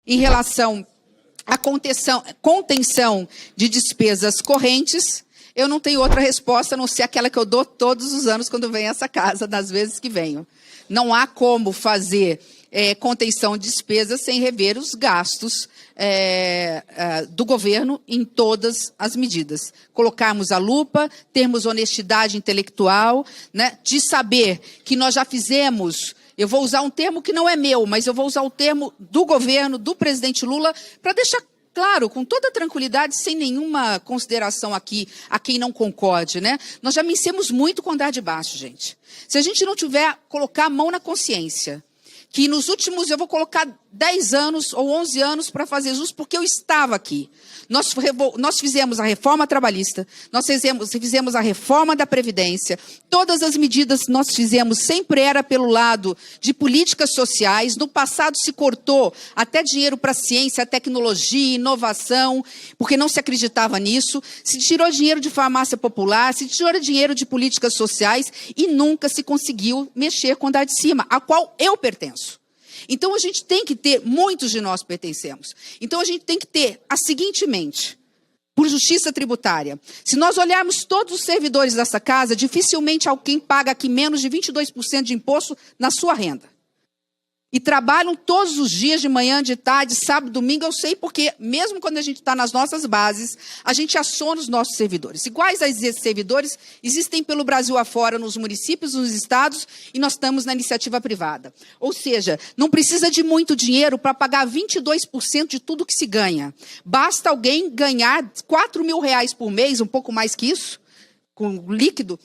em relação à contenção de despesas correntes, eu não tenho outra resposta a não ser aquela que eu dou todos os anos quando venho a essa casa, das vezes que venho. Não há como fazer contenção de despesas sem rever os gastos do governo em todas as medidas. Colocarmos a lupa, termos honestidade intelectual, né, de saber que nós já fizemos. Eu vou usar um termo que não é meu, mas eu vou usar o termo do governo, do presidente Lula, para deixar claro, com toda tranquilidade, sem nenhuma consideração aqui a quem não concorde, né? Nós já vencemos muito com andar de baixo, gente. Se a gente não tiver, colocar a mão na consciência, que nos últimos, eu vou colocar 10 anos ou 11 anos para fazer justo, porque eu estava aqui. Nós fizemos a reforma trabalhista, nós fizemos a reforma da Previdência, todas as medidas que nós fizemos sempre era pelo lado de políticas sociais. No passado se cortou até dinheiro para ciência, tecnologia, inovação, porque não se acreditava nisso. Se tirou dinheiro de farmácia popular, se tirou dinheiro de políticas sociais e nunca se conseguiu mexer com a andar de cima, a qual eu pertenço. Então, a gente tem que ter, muitos de nós pertencemos, então a gente tem que ter a seguinte mente, por justiça tributária. Se nós olharmos todos os servidores dessa casa, dificilmente alguém paga aqui menos de 22% de imposto na sua renda. E trabalham todos os dias, de manhã, de tarde, sábado, domingo, eu sei porque, mesmo quando a gente está nas nossas bases, a gente aciona os nossos servidores. Iguais a esses servidores, existem pelo Brasil afora, nos municípios, nos estados, e nós estamos na iniciativa privada. Ou seja, não precisa de muito dinheiro para pagar 22% de tudo que se ganha. Basta alguém ganhar R$4.000 por mês, um pouco mais que isso, com líquido,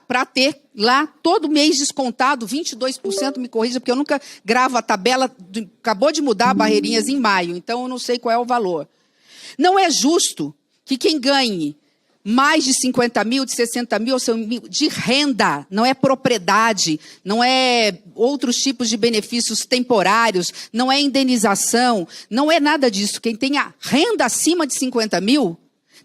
para ter lá todo mês descontado 22%, me corrija, porque eu nunca gravo a tabela, acabou de mudar barreirinhas em maio, então eu não sei qual é o valor. Não é justo que quem ganhe mais de 50 mil, de 60 mil, de renda, não é propriedade, não é outros tipos de benefícios temporários, não é indenização, não é nada disso. Quem tem a renda acima de 50 mil,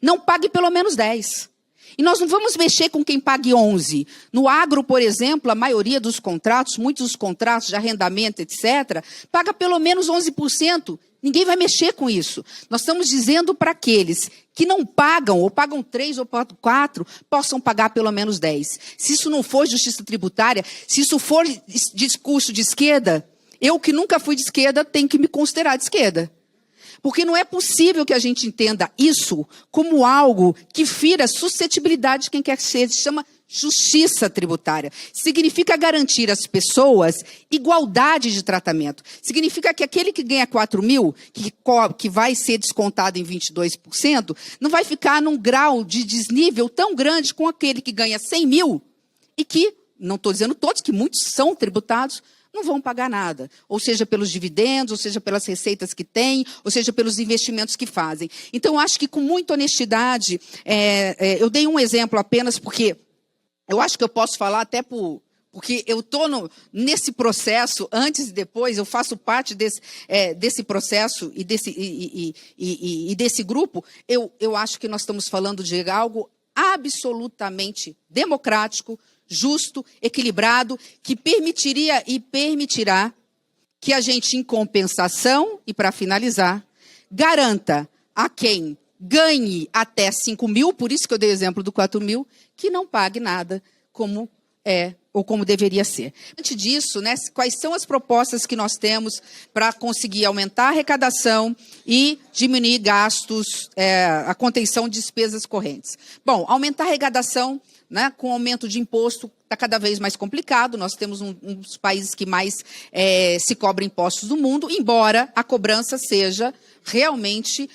não pague pelo menos 10. E nós não vamos mexer com quem pague 11. No agro, por exemplo, a maioria dos contratos, muitos dos contratos de arrendamento, etc., paga pelo menos 11%. Ninguém vai mexer com isso. Nós estamos dizendo para aqueles que não pagam, ou pagam 3 ou 4, possam pagar pelo menos 10. Se isso não for justiça tributária, se isso for discurso de esquerda, eu que nunca fui de esquerda, tenho que me considerar de esquerda. Porque não é possível que a gente entenda isso como algo que fira a suscetibilidade de quem quer que seja. Se chama justiça tributária. Significa garantir às pessoas igualdade de tratamento. Significa que aquele que ganha 4 mil, que vai ser descontado em 22%, não vai ficar num grau de desnível tão grande com aquele que ganha 100 mil e que, não estou dizendo todos, que muitos são tributados, não vão pagar nada, ou seja, pelos dividendos, ou seja, pelas receitas que têm, ou seja, pelos investimentos que fazem. Então, eu acho que com muita honestidade, eu dei um exemplo apenas porque eu acho que eu posso falar até porque eu estou nesse processo, antes e depois, eu faço parte desse processo e desse grupo. Eu acho que nós estamos falando de algo absolutamente democrático, justo, equilibrado, que permitiria e permitirá que a gente, em compensação, e para finalizar, garanta a quem ganhe até 5 mil, por isso que eu dei o exemplo do 4 mil, que não pague nada como é ou como deveria ser. Antes disso, né, quais são as propostas que nós temos para conseguir aumentar a arrecadação e diminuir gastos, a contenção de despesas correntes? Bom, aumentar a arrecadação, né, com aumento de imposto, está cada vez mais complicado. Nós temos um dos países que mais se cobra impostos do mundo, embora a cobrança seja realmente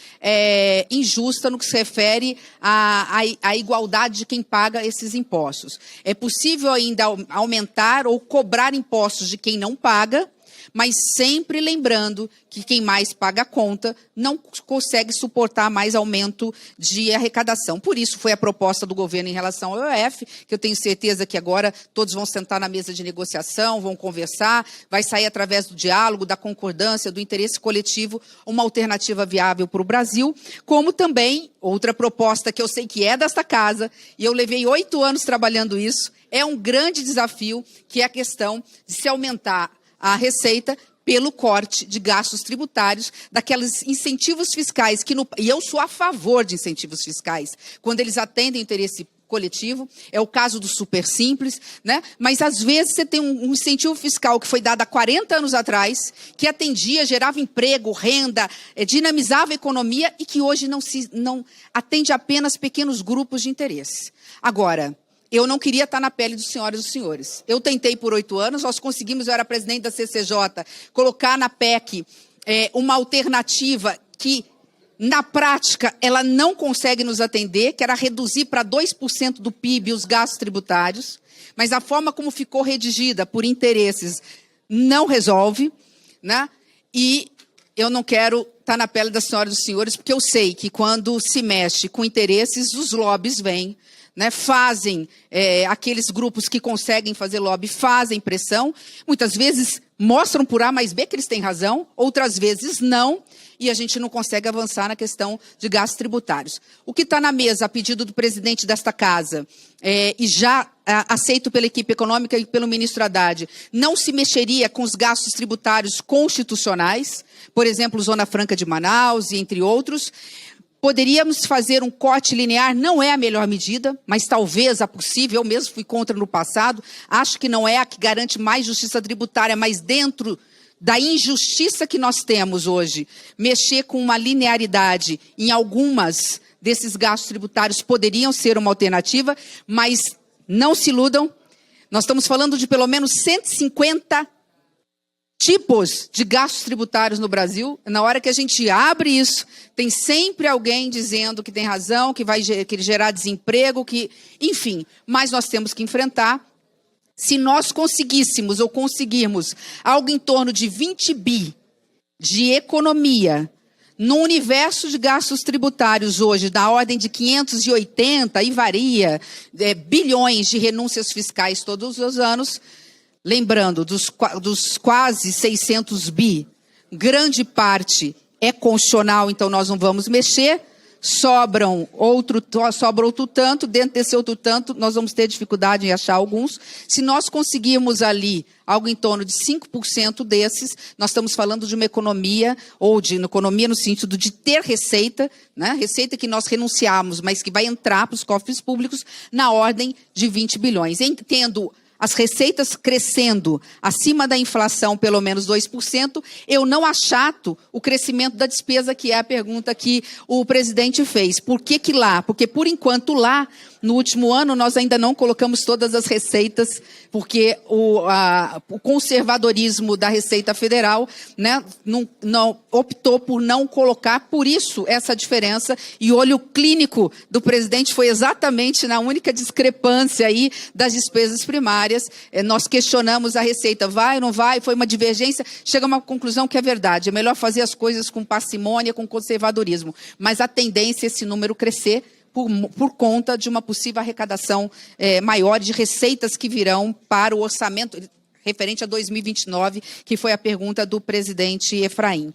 injusta no que se refere à igualdade de quem paga esses impostos. É possível ainda aumentar ou cobrar impostos de quem não paga, mas sempre lembrando que quem mais paga a conta não consegue suportar mais aumento de arrecadação. Por isso foi a proposta do governo em relação ao IOF, que eu tenho certeza que agora todos vão sentar na mesa de negociação, vão conversar, vai sair através do diálogo, da concordância, do interesse coletivo, uma alternativa viável para o Brasil, como também outra proposta que eu sei que é desta casa, e eu levei 8 anos trabalhando isso, é um grande desafio, que é a questão de se aumentar a receita pelo corte de gastos tributários, daqueles incentivos fiscais, e eu sou a favor de incentivos fiscais, quando eles atendem o interesse coletivo, é o caso do Super Simples, né? Mas às vezes você tem um incentivo fiscal que foi dado há 40 anos atrás, que atendia, gerava emprego, renda, dinamizava a economia e que hoje não atende apenas pequenos grupos de interesse. Agora, eu não queria estar na pele dos senhoras e dos senhores. Eu tentei por 8 anos, nós conseguimos, eu era presidente da CCJ, colocar na PEC uma alternativa que, na prática, ela não consegue nos atender, que era reduzir para 2% do PIB os gastos tributários, mas a forma como ficou redigida por interesses não resolve, né? E eu não quero estar na pele das senhoras e dos senhores, porque eu sei que quando se mexe com interesses, os lobbies vêm, né, fazem, aqueles grupos que conseguem fazer lobby, fazem pressão, muitas vezes mostram por A mais B que eles têm razão, outras vezes não, e a gente não consegue avançar na questão de gastos tributários. O que está na mesa, a pedido do presidente desta casa, e já aceito pela equipe econômica e pelo ministro Haddad, não se mexeria com os gastos tributários constitucionais, por exemplo, Zona Franca de Manaus, e entre outros. Poderíamos fazer um corte linear, não é a melhor medida, mas talvez a possível, eu mesmo fui contra no passado, acho que não é a que garante mais justiça tributária, mas dentro da injustiça que nós temos hoje, mexer com uma linearidade em algumas desses gastos tributários poderiam ser uma alternativa, mas não se iludam, nós estamos falando de pelo menos 150 tipos de gastos tributários no Brasil. Na hora que a gente abre isso, tem sempre alguém dizendo que tem razão, que vai gerar desemprego, enfim, mas nós temos que enfrentar. Se nós conseguíssemos ou conseguirmos algo em torno de 20 bi de economia no universo de gastos tributários hoje, da ordem de 580, e varia, bilhões de renúncias fiscais todos os anos, lembrando, dos quase 600 bi, grande parte é constitucional, então nós não vamos mexer, sobra outro tanto, dentro desse outro tanto nós vamos ter dificuldade em achar alguns. Se nós conseguirmos ali algo em torno de 5% desses, nós estamos falando de uma economia, ou de economia no sentido de ter receita, né? Receita que nós renunciamos, mas que vai entrar para os cofres públicos na ordem de 20 bilhões. Tendo as receitas crescendo acima da inflação, pelo menos 2%, eu não achato o crescimento da despesa, que é a pergunta que o presidente fez. Por que lá? Porque, por enquanto, lá, no último ano, nós ainda não colocamos todas as receitas, porque o conservadorismo da Receita Federal, né, não optou por não colocar, por isso essa diferença, e o olho clínico do presidente foi exatamente na única discrepância aí das despesas primárias. Nós questionamos a Receita, vai ou não vai, foi uma divergência, chega a uma conclusão que é verdade, é melhor fazer as coisas com parcimônia, com conservadorismo, mas a tendência é esse número crescer por conta de uma possível arrecadação maior de receitas que virão para o orçamento referente a 2029, que foi a pergunta do presidente Efraim.